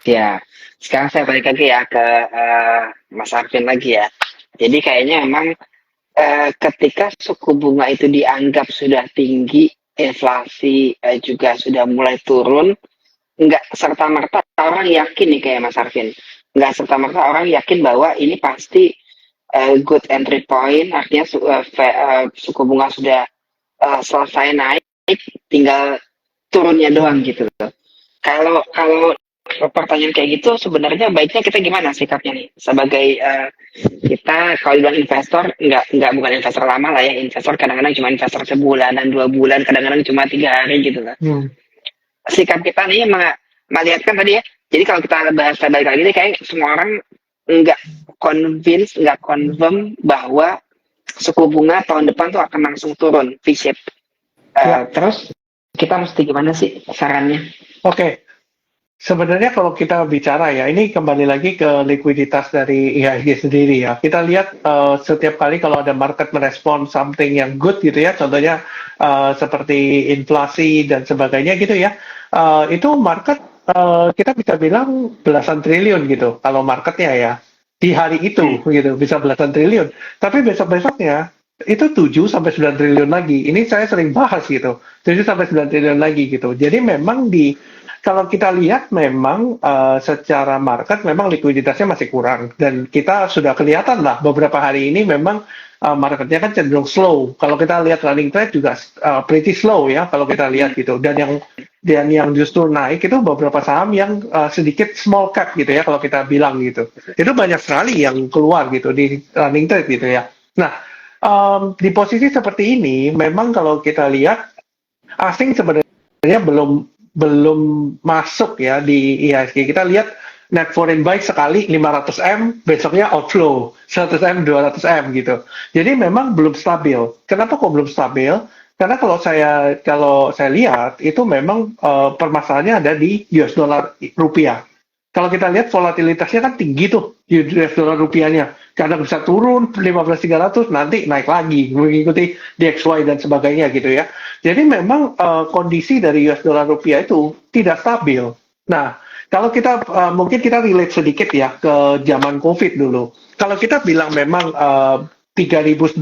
Ya, sekarang saya balik lagi ya ke Mas Arvin lagi ya. Jadi kayaknya memang ketika suku bunga itu dianggap sudah tinggi, inflasi juga sudah mulai turun, nggak serta merta orang yakin nih kayak Mas Arvin. Nggak serta merta orang yakin bahwa ini pasti good entry point, artinya suku bunga sudah selesai naik, tinggal turunnya doang Hmm. gitu loh. Kalau kalau pertanyaan kayak gitu sebenarnya baiknya kita gimana sikapnya nih sebagai kita kalau bilang investor nggak bukan investor lama lah ya, investor kadang-kadang cuma investor sebulan dan 2 bulan, kadang-kadang cuma 3 hari gitu lah. Hmm. Sikap kita nih melihatkan tadi ya, jadi kalau kita bahas balik lagi nih kayak semua orang nggak convince, nggak confirm bahwa suku bunga tahun depan tuh akan langsung turun V-shape. Ya, Terus kita mesti gimana sih sarannya? oke. Sebenarnya kalau kita bicara ya, ini kembali lagi ke likuiditas dari IHSG sendiri ya. Kita lihat setiap kali kalau ada market merespon something yang good gitu ya, contohnya seperti inflasi dan sebagainya gitu ya, itu market kita bisa bilang belasan triliun gitu. Kalau marketnya ya di hari itu gitu bisa belasan triliun. Tapi besok-besoknya itu 7 sampai 9 triliun lagi. Ini saya sering bahas gitu. 7 sampai 9 triliun lagi gitu. Jadi memang kalau kita lihat memang secara market memang likuiditasnya masih kurang dan kita sudah kelihatan lah beberapa hari ini memang marketnya kan cenderung slow. Kalau kita lihat running trade juga pretty slow ya kalau kita lihat gitu. Dan yang justru naik itu beberapa saham yang sedikit small cap gitu ya kalau kita bilang gitu. Itu banyak sekali yang keluar gitu di running trade gitu ya. Nah, di posisi seperti ini memang kalau kita lihat asing sebenarnya belum belum masuk ya di IHSG. Kita lihat net foreign buy sekali 500 M, besoknya outflow 100 M, 200 M gitu. Jadi memang belum stabil. Kenapa kok belum stabil? Karena kalau saya lihat itu memang permasalahannya ada di US dollar rupiah. Kalau kita lihat volatilitasnya kan tinggi tuh US dollar rupiahnya. Kadang bisa turun 15.300, nanti naik lagi mengikuti DXY dan sebagainya gitu ya. Jadi memang kondisi dari US dollar rupiah itu tidak stabil. Nah, kalau kita mungkin kita relate sedikit ya ke zaman COVID dulu. Kalau kita bilang memang 3.900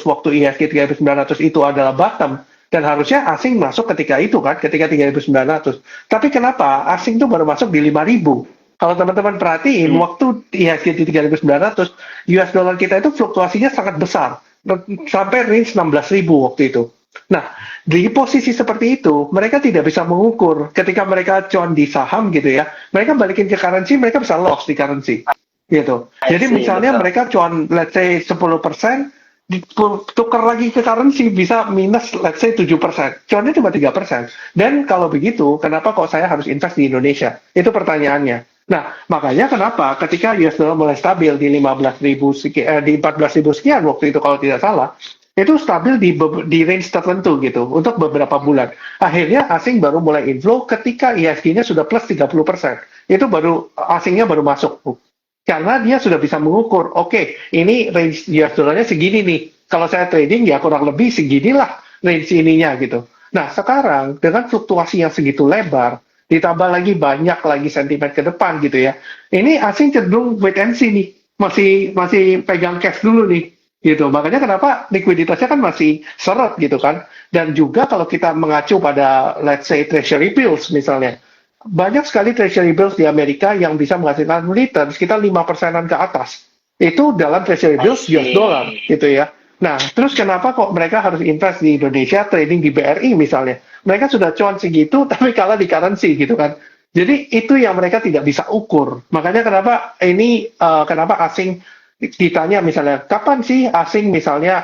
waktu IHSG 3.900 itu adalah bottom dan harusnya asing masuk ketika itu kan, ketika 3.900. Tapi kenapa asing itu baru masuk di 5.000? Kalau teman-teman perhatiin, Hmm. waktu IHSG di 3.900, US dollar kita itu fluktuasinya sangat besar, sampai range 16.000 waktu itu. Nah, di posisi seperti itu, mereka tidak bisa mengukur ketika mereka cuan di saham gitu ya, mereka balikin ke currency, mereka bisa loss di currency. Gitu. I Jadi see, misalnya betul. mereka cuan let's say 10%, ditukar lagi ke currency bisa minus let's say 7%. Cuannya cuma 3%. Dan kalau begitu, kenapa kok saya harus invest di Indonesia? Itu pertanyaannya. Nah, makanya kenapa ketika US dollar mulai stabil di 15.000 di 14.000 sekian waktu itu kalau tidak salah, itu stabil di range tertentu gitu untuk beberapa bulan. Akhirnya asing baru mulai inflow ketika ISG-nya sudah plus 30%. Itu baru asingnya baru masuk. Karena dia sudah bisa mengukur, oke, ini range US dollarnya segini nih. Kalau saya trading ya kurang lebih seginilah range ininya gitu. Nah, sekarang dengan fluktuasi yang segitu lebar, ditambah lagi banyak lagi sentimen ke depan gitu ya. Ini asing cenderung wait and see nih. Masih masih pegang cash dulu nih gitu. Makanya kenapa likuiditasnya kan masih seret gitu kan. Dan juga kalau kita mengacu pada let's say treasury bills misalnya, banyak sekali treasury bills di Amerika yang bisa menghasilkan return sekitar 5%-an ke atas. Itu dalam treasury I bills US dollar see. gitu ya. Nah, terus kenapa kok mereka harus invest di Indonesia trading di BRI misalnya? Mereka sudah cuan segitu tapi kalah di currency gitu kan. Jadi itu yang mereka tidak bisa ukur. Makanya kenapa asing ditanya misalnya kapan sih asing misalnya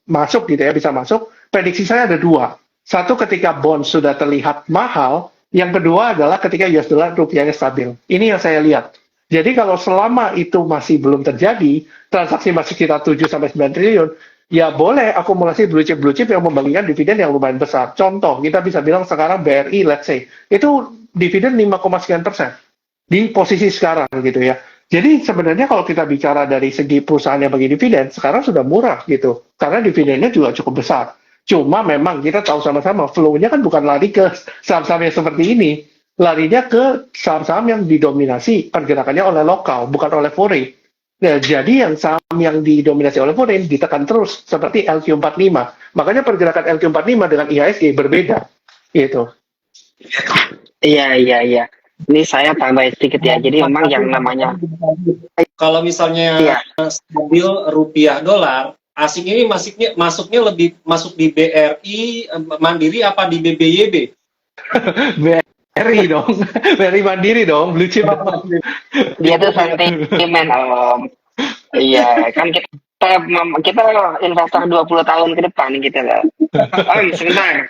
masuk gitu ya bisa masuk? Prediksi saya ada dua. Satu ketika bond sudah terlihat mahal, yang kedua adalah ketika US dollar rupiahnya stabil. Ini yang saya lihat. Jadi kalau selama itu masih belum terjadi, transaksi masih sekitar 7 sampai 9 triliun, ya boleh akumulasi blue chip yang membagikan dividen yang lumayan besar. Contoh, kita bisa bilang sekarang BRI let's say, itu dividen 5, sekian persen di posisi sekarang gitu ya. Jadi sebenarnya kalau kita bicara dari segi perusahaan yang bagi dividen, sekarang sudah murah gitu. Karena dividennya juga cukup besar. Cuma memang kita tahu sama-sama flow-nya kan bukan lari ke saham-saham yang seperti ini. larinya ke saham-saham yang didominasi pergerakannya oleh lokal, bukan oleh foreign. Nah, jadi yang saham yang didominasi oleh foreign ditekan terus seperti LQ45. Makanya pergerakan LQ45 dengan IHSG berbeda. Gitu. Iya, iya, iya. Ini saya tambah sedikit ya. Jadi memang yang namanya, Kalau misalnya iya, stabil rupiah dolar, asing ini masuknya lebih masuk di BRI, Mandiri apa di BBYB? BRI dong, BRI Mandiri dong, blue chip. dia tuh sentimen om. Iya, kan kita investor 20 tahun ke depan kita loh. Om, sebentar.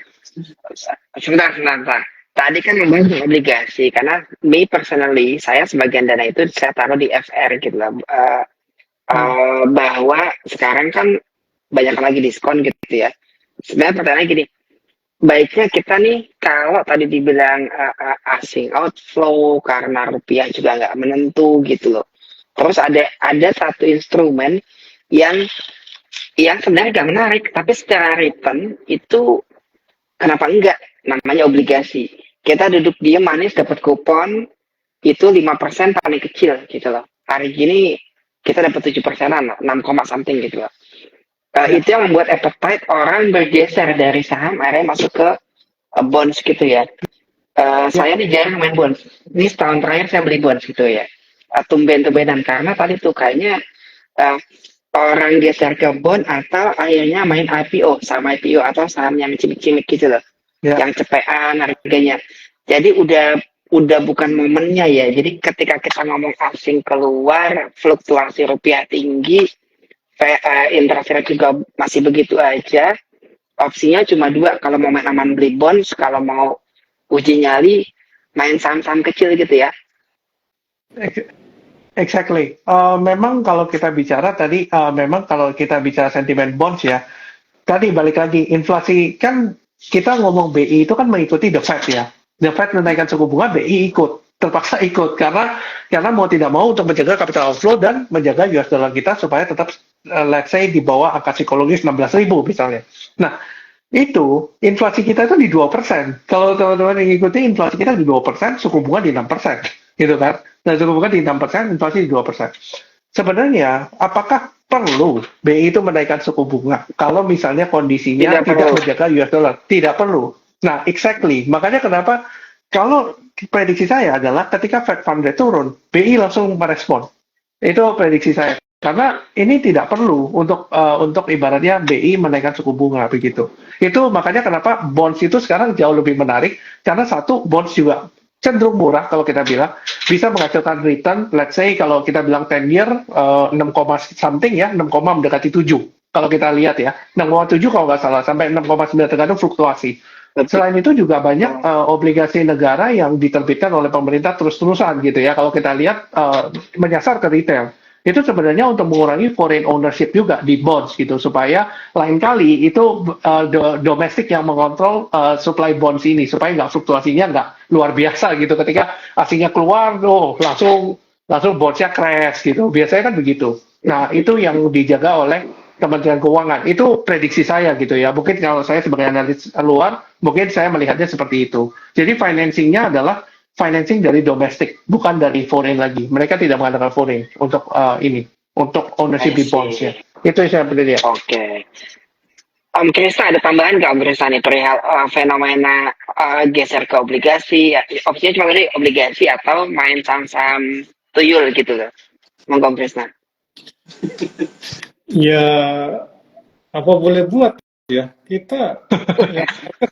Tadi kan membahas tentang obligasi, karena me personally, saya sebagian dana itu saya taruh di FR gitu loh. Bahwa sekarang kan banyak lagi diskon gitu ya. Sebenarnya pertanyaannya gini, baiknya kita nih kalau tadi dibilang asing outflow karena rupiah juga nggak menentu gitu loh. Terus ada satu instrumen yang sebenarnya nggak menarik, tapi secara return itu kenapa enggak? Namanya obligasi. Kita duduk diem manis dapat kupon itu 5% paling kecil gitu loh. Hari gini kita dapat 7%-an, 6, something gitu loh. Itu yang membuat appetite orang bergeser dari saham akhirnya masuk ke bonds gitu ya. Saya nih jarang main bonds. Ini setahun terakhir saya beli bonds gitu ya. Tumben-tumbenan karena tadi tuh kayaknya uh, orang geser ke bond atau akhirnya main IPO sama IPO atau saham yang cimik-cimik gitu loh. Ya. Yang cepetan harganya. Jadi udah bukan momennya ya. Jadi ketika kita ngomong asing keluar, fluktuasi rupiah tinggi, interest rate juga masih begitu aja. Opsinya cuma dua, kalau mau main aman beli bonds, kalau mau uji nyali main saham-saham kecil gitu ya. Exactly. Memang kalau kita bicara tadi, memang kalau kita bicara sentimen bonds ya, tadi balik lagi inflasi kan kita ngomong BI itu kan mengikuti the Fed ya. The Fed menaikkan suku bunga, BI ikut, terpaksa ikut karena mau tidak mau untuk menjaga capital outflow dan menjaga US dollar kita supaya tetap let's say di bawah angka psikologis 16.000 misalnya. Nah, itu inflasi kita itu di 2%. Kalau teman-teman mengikuti inflasi kita di 2%, suku bunga di 6%, gitu kan? Dan suku bunga di 6%, inflasi di 2%. Sebenarnya, apakah perlu BI itu menaikkan suku bunga kalau misalnya kondisinya tidak menjaga US dollar? Tidak perlu. Nah, exactly. Makanya kenapa kalau prediksi saya adalah ketika Fed Fund Rate turun, BI langsung merespon. Itu prediksi saya. Karena ini tidak perlu untuk ibaratnya BI menaikkan suku bunga begitu. Itu makanya kenapa bonds itu sekarang jauh lebih menarik karena satu bonds juga cenderung murah kalau kita bilang bisa menghasilkan return let's say kalau kita bilang 10 year 6, something ya 6, mendekati 7 kalau kita lihat ya 6,7 kalau nggak salah sampai 6,9 tergantung fluktuasi. Selain itu juga banyak obligasi negara yang diterbitkan oleh pemerintah terus-terusan gitu ya kalau kita lihat menyasar ke retail. Itu sebenarnya untuk mengurangi foreign ownership juga di bonds gitu supaya lain kali itu domestik yang mengontrol supply bonds ini supaya nggak fluktuasinya nggak luar biasa gitu ketika asingnya keluar langsung bondsnya crash gitu biasanya kan begitu. Nah itu yang dijaga oleh Kementerian Keuangan itu prediksi saya gitu ya mungkin kalau saya sebagai analis luar mungkin saya melihatnya seperti itu. Jadi financingnya adalah financing dari domestik, bukan dari foreign lagi. Mereka tidak mengandalkan foreign untuk untuk ownership di bonds ya. Itu yang saya lihat. Oke. Om Krisna ada tambahan nggak Om Krisna nih perihal fenomena geser ke obligasi? Opsinya cuma tadi obligasi atau main saham-saham tuyul gitu loh. Monggo Om Krisna. Ya, apa boleh buat ya kita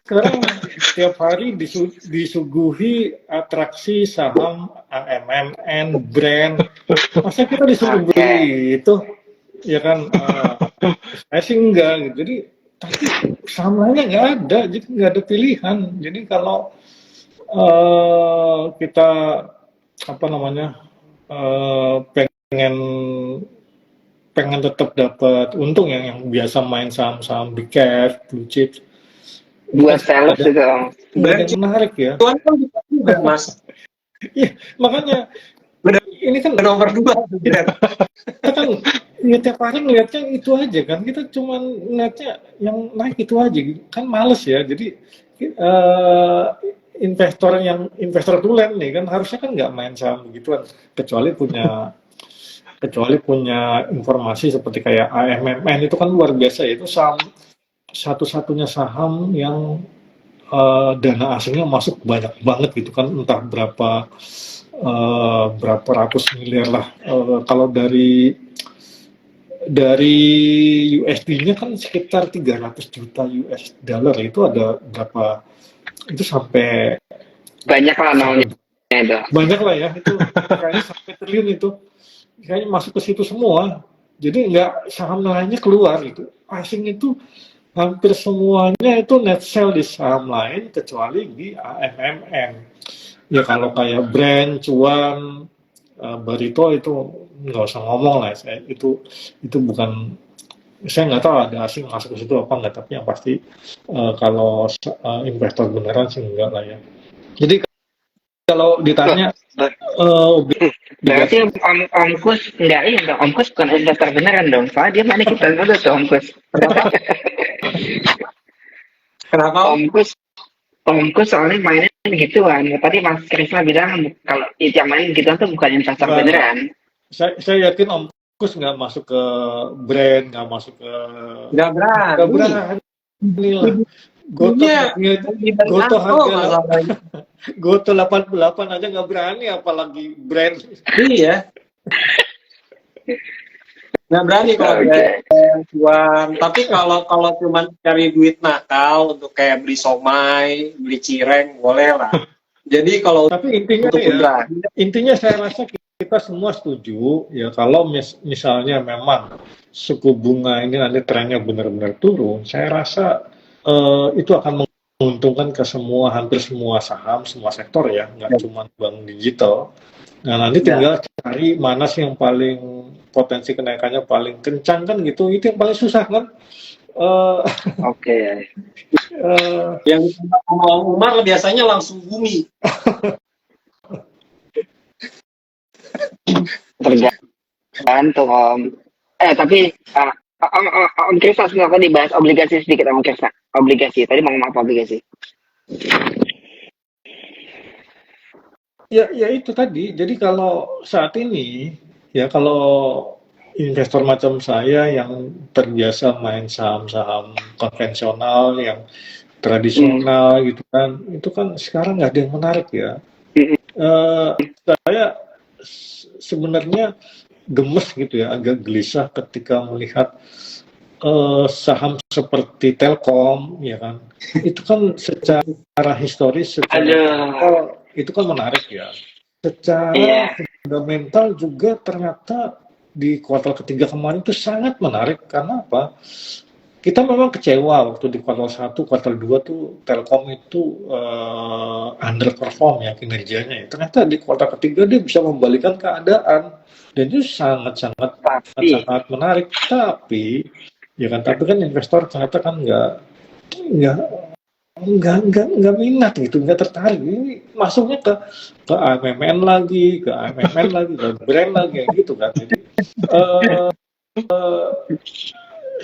sekarang setiap hari disuguhi atraksi saham AMMN brand masa kita disuruh beli itu ya kan saya sih enggak gitu. Jadi tapi saham lainnya nggak ada jadi nggak ada pilihan jadi kalau kita apa namanya pengen tetap dapat untung yang biasa main saham-saham big cap, blue chips. Buat sales juga Om. Yang menarik ya. Tuan kan juga Mas. Iya, makanya ini kan nomor 2 kita kan ya tiap hari ngeliatnya itu aja kan kita cuma ngeliatnya yang naik itu aja kan males ya jadi investor tulen nih kan harusnya kan nggak main saham begituan kecuali punya informasi seperti kayak AMMN itu kan luar biasa ya, itu saham satu-satunya saham yang dana asingnya masuk banyak banget gitu kan, entah berapa ratus miliar lah. Kalau dari USD-nya kan sekitar 300 juta US dollar, itu ada berapa, itu sampai Banyak lah nolnya itu. banyak lah ya, itu kayaknya sampai triliun, itu kayaknya masuk ke situ semua. Jadi nggak, saham lainnya keluar itu. Asing itu hampir semuanya itu net sell di saham lain kecuali di AMMN. Ya kalau kayak Brand, Cuan, Barito itu nggak usah ngomong lah. Itu bukan, saya nggak tahu ada asing masuk ke situ apa nggak, tapi yang pasti kalau investor beneran sih enggak lah ya. Jadi kalau ditanya Berarti Om Kus enggak, iya dong, Om Kus bukan investor beneran dong, soalnya dia mana kita dulu tuh Om Kus. Kenapa? Om Kus soalnya mainnya gituan. Tadi Mas Krisna bilang kalau itu yang main gituan tuh bukan investor Nggak. beneran. saya yakin Om Kus nggak masuk ke Brand, nggak masuk ke Nggak berani. Goto harga Goto 88 aja nggak berani, apalagi Brand. Iya. Nggak berani kalau Oke. Cuan. Tapi kalau cuma cari duit nakal untuk kayak beli somai, beli cireng, boleh lah. Jadi kalau Tapi intinya untuk ya, beneran, intinya saya rasa kita semua setuju ya, kalau misalnya memang suku bunga ini nanti trennya benar-benar turun, saya rasa itu akan menguntungkan ke hampir semua saham, semua sektor ya, nggak cuma bank digital. Nah nanti tinggal cari mana sih yang paling potensi kenaikannya paling kencang kan gitu, itu yang paling susah kan. Oke. yang ngomong Umar biasanya langsung bumi. Tergantung Om. Tapi Om Krisna sebenarnya dibahas obligasi sedikit Om Krisna. Obligasi. Tadi mau ngomong apa obligasi? Ya itu tadi. Jadi kalau saat ini ya, kalau investor macam saya yang terbiasa main saham-saham konvensional yang tradisional gitu kan, itu kan sekarang nggak ada yang menarik ya. Saya sebenarnya gemes gitu ya, agak gelisah ketika melihat saham seperti Telkom ya kan, itu kan secara historis, itu kan menarik ya, secara fundamental juga ternyata di kuartal ketiga kemarin itu sangat menarik. Karena apa? Kita memang kecewa waktu di kuartal 1, kuartal 2 tuh Telkom itu underperform ya kinerjanya ya. Ternyata di kuartal ketiga dia bisa membalikan keadaan dan itu sangat menarik. Tapi kan investor ternyata kan nggak minat gitu, nggak tertarik. Ini masuknya ke AMMN lagi, ke Brand lagi gitu kan. Jadi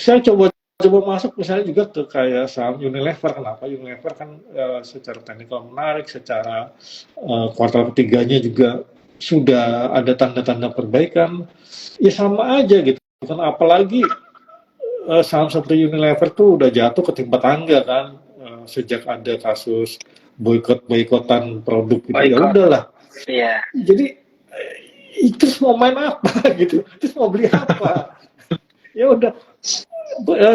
saya coba masuk misalnya juga ke kayak saham Unilever. Kenapa? Unilever kan secara teknikal menarik, secara kuartal ketiganya juga sudah ada tanda-tanda perbaikan. Ya sama aja gitu kan, apalagi saham seperti Unilever tuh udah jatuh ketimpa tangga kan, sejak ada kasus boikotan produk gitu. Ya udahlah. Iya. Jadi itu mau main apa gitu, terus mau beli apa? Ya udah,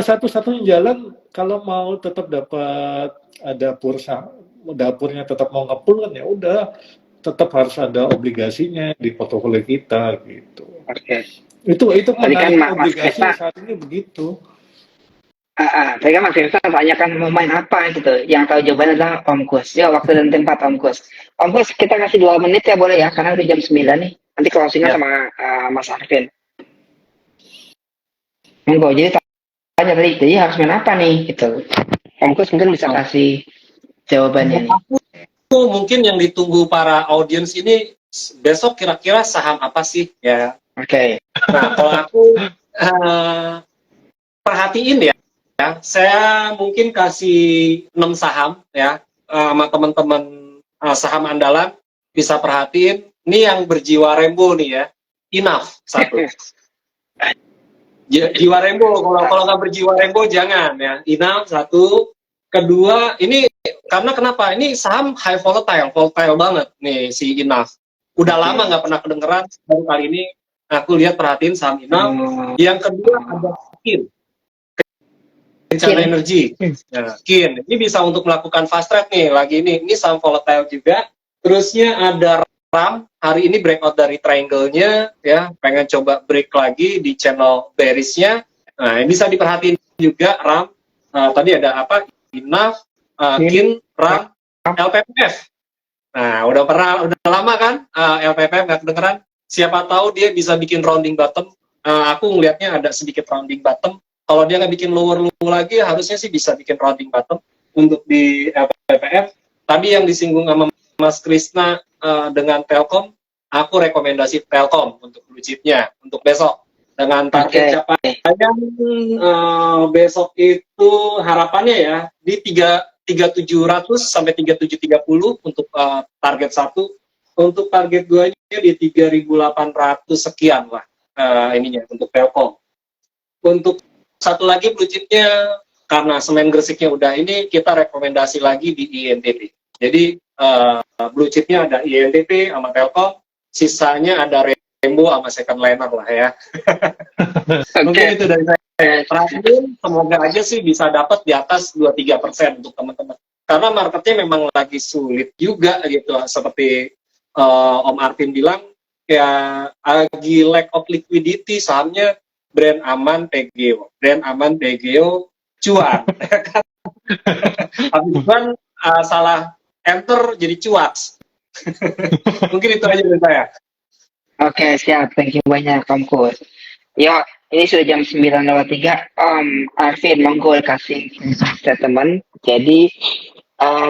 satu-satunya jalan kalau mau tetap dapat dapurnya tetap mau ngepul kan, ya udah tetap harus ada obligasinya di portofolio kita gitu. Oke. Itu Tadi kan obligasi saat ini begitu. Tadi kan Mas Krisna tanyakan mau main apa gitu. Yang tahu jawabannya adalah Om Kus. Ya, waktu dan tempat Om Kus. Om Kus, kita kasih 2 menit ya boleh ya, karena udah jam 9 nih. Nanti closingnya sama Mas Arvin. Monggo, jadi tanya tadi, jadi harus main apa nih gitu. Om Kus mungkin bisa kasih jawabannya nih. Mungkin yang ditunggu para audiens ini besok kira-kira saham apa sih ya? Oke. Nah, kalau aku perhatiin ya, saya mungkin kasih 6 saham ya sama teman-teman saham andalan, bisa perhatiin. Ini yang berjiwa rainbow nih ya. Enough satu. Jiwa rainbow, kalau nggak berjiwa rainbow jangan ya. Enough satu. Kedua, ini karena kenapa? Ini saham high volatile banget nih si Enough. Udah lama nggak pernah kedengeran, baru kali ini aku lihat perhatiin saham Enough. Yang kedua ada KIN, Kencana Energy. Nah, KIN, ini bisa untuk melakukan fast trade nih, lagi ini saham volatile juga. Terusnya ada RAM, hari ini breakout dari triangle-nya, ya, pengen coba break lagi di channel bearish-nya. Nah, ini bisa diperhatiin juga RAM. Tadi ada apa? Enough, KIN, RAM, LPPF. Nah, udah lama kan LPPF nggak kedengeran. Siapa tahu dia bisa bikin rounding bottom. Aku ngelihatnya ada sedikit rounding bottom. Kalau dia nggak bikin lower low lagi, harusnya sih bisa bikin rounding bottom untuk di LPPF. Tadi yang disinggung sama Mas Krisna dengan Telkom, aku rekomendasi Telkom untuk blue chip-nya untuk besok. Dengan target capaian besok itu harapannya ya di 3.700 sampai 3.730 untuk target 1. Untuk target 2-nya di 3.800 sekian lah ininya untuk Telkom. Untuk satu lagi blue chip-nya, karena Semen Gresiknya udah ini, kita rekomendasi lagi di INTP. Jadi blue chip-nya ada INTP sama Telkom, sisanya ada Rainbow sama Second Liner lah ya. Mungkin itu dari saya. Terakhir, semoga aja sih bisa dapat di atas 2-3% untuk teman-teman. Karena marketnya memang lagi sulit juga gitu, seperti Om Arvin bilang, ya lagi lack of liquidity, sahamnya brand aman PGO, cuan. Tapi kan salah enter jadi cuaks. Mungkin itu aja dari saya. Oke, siap. Thank you banyak, Om Kus. Yo, ini sudah jam 9.03. Arvin, monggo kasih statement. Jadi,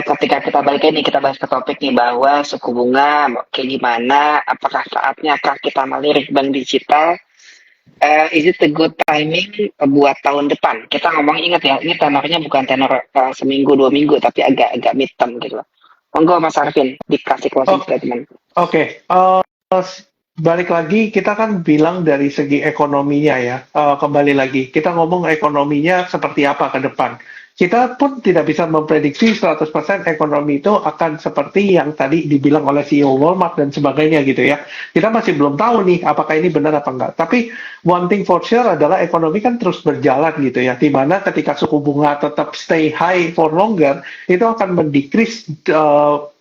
ketika kita balik ini, kita bahas ke topik nih, bahwa suku bunga kayak gimana, apakah saatnya kita melirik bank digital, is it a good timing buat tahun depan? Kita ngomong, ingat ya, ini tenornya bukan tenor seminggu, 2 minggu, tapi agak midterm gitu loh. Monggo Mas Arvin, dikasih closing statement. Oke. Balik lagi, kita kan bilang dari segi ekonominya ya, kembali lagi, kita ngomong ekonominya seperti apa ke depan. Kita pun tidak bisa memprediksi 100% ekonomi itu akan seperti yang tadi dibilang oleh CEO Walmart dan sebagainya gitu ya. Kita masih belum tahu nih apakah ini benar apa enggak. Tapi one thing for sure adalah ekonomi kan terus berjalan gitu ya. Dimana ketika suku bunga tetap stay high for longer, itu akan mendecrease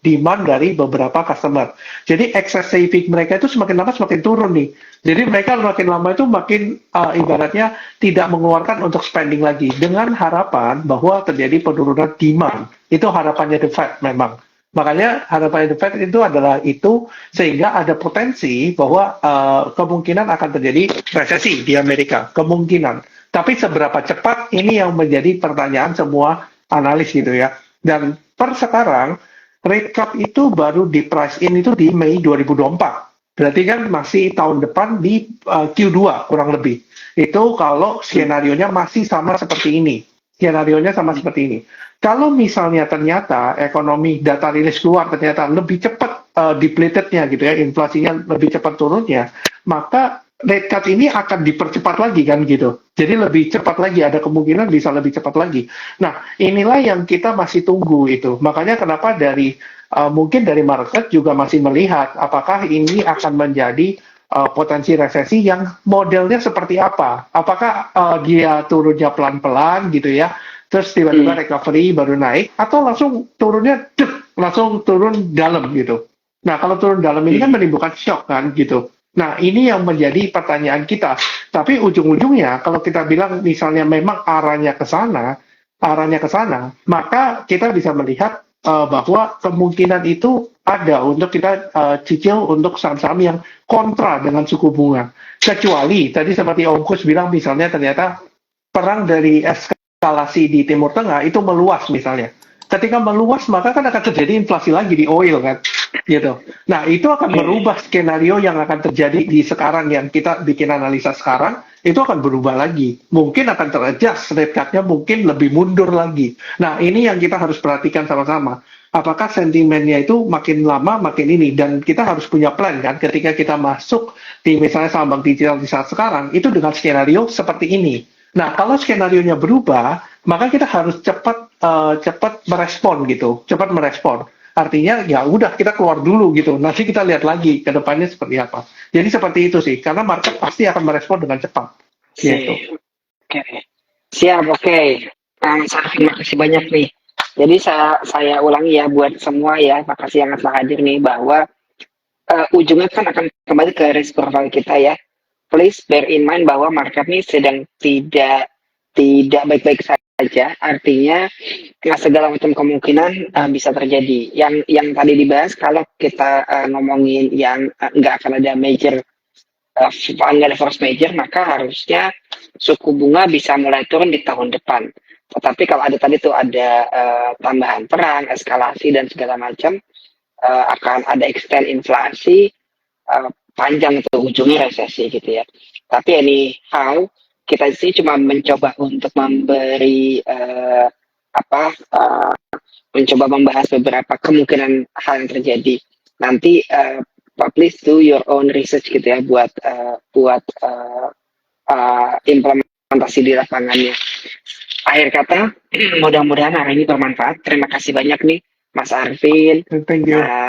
demand dari beberapa customer. Jadi excess saving mereka itu semakin lama semakin turun nih. Jadi mereka makin lama itu makin ibaratnya tidak mengeluarkan untuk spending lagi. Dengan harapan bahwa terjadi penurunan demand. Itu harapannya The Fed memang. Makanya harapannya The Fed itu adalah itu, sehingga ada potensi bahwa kemungkinan akan terjadi resesi di Amerika. Kemungkinan. Tapi seberapa cepat ini yang menjadi pertanyaan semua analis gitu ya. Dan per sekarang, rate cut itu baru di price in itu di Mei 2024. Berarti kan masih tahun depan di Q2 kurang lebih. Itu kalau skenarionya masih sama seperti ini. Skenarionya sama seperti ini. Kalau misalnya ternyata ekonomi data rilis keluar ternyata lebih cepat depleted-nya gitu ya, inflasinya lebih cepat turunnya, maka rate cut ini akan dipercepat lagi kan gitu. Jadi lebih cepat lagi, ada kemungkinan bisa lebih cepat lagi. Nah, inilah yang kita masih tunggu itu. Makanya kenapa mungkin dari market juga masih melihat apakah ini akan menjadi potensi resesi yang modelnya seperti apa. Apakah dia turunnya pelan-pelan gitu ya, terus tiba-tiba recovery baru naik, atau langsung turunnya langsung turun dalam gitu. Nah, kalau turun dalam ini kan menimbulkan shock kan gitu. Nah, ini yang menjadi pertanyaan kita. Tapi ujung-ujungnya kalau kita bilang misalnya memang arahnya ke sana, maka kita bisa melihat bahwa kemungkinan itu ada untuk kita cicil untuk saham-saham yang kontra dengan suku bunga. Kecuali tadi seperti Om Kus bilang misalnya ternyata perang dari eskalasi di Timur Tengah itu meluas misalnya. Ketika meluas maka kan akan terjadi inflasi lagi di oil kan, gitu. Nah itu akan merubah skenario yang akan terjadi di sekarang yang kita bikin analisa sekarang, itu akan berubah lagi. Mungkin akan teradjust rate cut-nya mungkin lebih mundur lagi. Nah ini yang kita harus perhatikan sama-sama. apakah sentimennya itu makin lama makin ini, dan kita harus punya plan kan ketika kita masuk di misalnya saham bank digital di saat sekarang itu dengan skenario seperti ini. Nah, kalau skenarionya berubah, maka kita harus cepat merespon gitu, cepat merespon. Artinya ya udah kita keluar dulu gitu, nanti kita lihat lagi ke depannya seperti apa. Jadi seperti itu sih, karena market pasti akan merespon dengan cepat. Gitu. Oke. Siap, oke. Terima kasih banyak nih. Jadi saya ulangi ya buat semua ya, makasih yang telah hadir nih, bahwa ujungnya kan akan kembali ke risk profile kita ya. Please bear in mind bahwa market ini sedang tidak baik-baik saja. Artinya segala macam kemungkinan bisa terjadi. Yang tadi dibahas, kalau kita ngomongin yang nggak akan ada major, nggak ada force major, maka harusnya suku bunga bisa mulai turun di tahun depan. Tetapi kalau ada tadi tuh ada tambahan perang, eskalasi dan segala macam, akan ada extend inflasi panjang itu ujungnya resesi gitu ya. Tapi anyhow kita sih cuma mencoba untuk memberi mencoba membahas beberapa kemungkinan hal yang terjadi. Nanti please do your own research gitu ya buat implementasi di lapangannya. Akhir kata, mudah-mudahan hari ini bermanfaat. Terima kasih banyak nih Mas Arvin. Thank you.